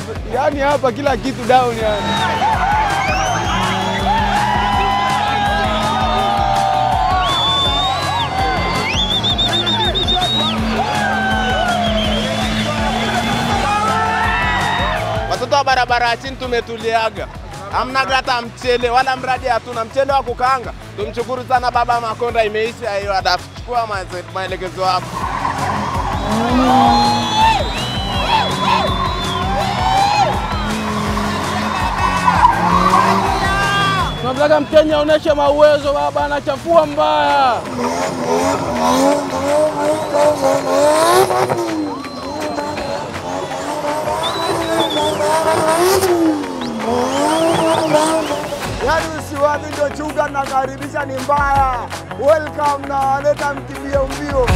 zote. Yaani hapa kila kitu down yani. Watoto wa barabara chini tumetuliaga. Hamna hata mchele wala mradi hatuna mchele wa kukaanga. Tumshukuru sana Baba Makonda, imeisha hiyo, atachukua maelekezo hapo. Tunataka Mkenya aoneshe mauwezo baba, anachafua mbaya. Yaani usiwazi ndio chunga na karibisha ni mbaya. Welcome na leta mkimbio mbio.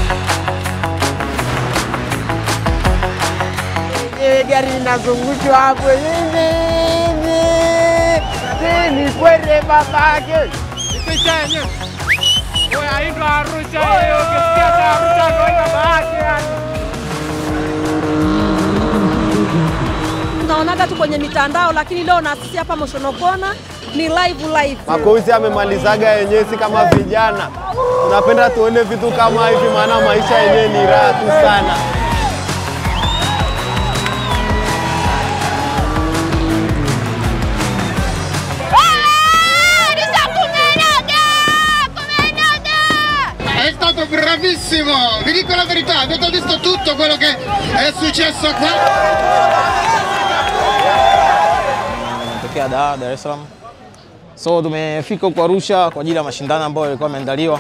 Gari linazungushwa hapo ni kwere babake. Ipisha yenyewe. Wewe haitwa Arusha hiyo, ukisikia ta Arusha kwa babake yani. Tunaonaga tu kwenye mitandao, lakini leo na sisi hapa Moshonokona ni live. Makozi amemalizaga yenyewe, si kama vijana. Tunapenda tuone vitu kama hivi, maana maisha yenyewe ni raha tu sana. È stato bravissimo, vi dico la verità, avete visto tutto quello che è successo qua? Natokea Dar es Salaam. So tumefika huko Arusha kwa ajili ya mashindano ambayo yalikuwa yameandaliwa,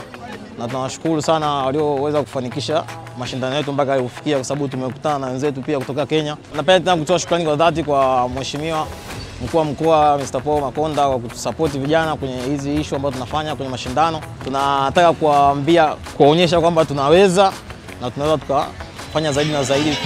na tunawashukuru sana walioweza kufanikisha mashindano yetu mpaka kufikia, kwa sababu tumekutana na wenzetu pia kutoka Kenya. Napenda tena kutoa shukrani kwa dhati kwa Mheshimiwa Mkuu wa Mkoa Mr. Paul Makonda kwa kutusupport vijana kwenye hizi issue ambazo tunafanya kwenye mashindano. Tunataka kuwaonyesha kwamba tunaweza na tunaweza tukafanya zaidi na zaidi.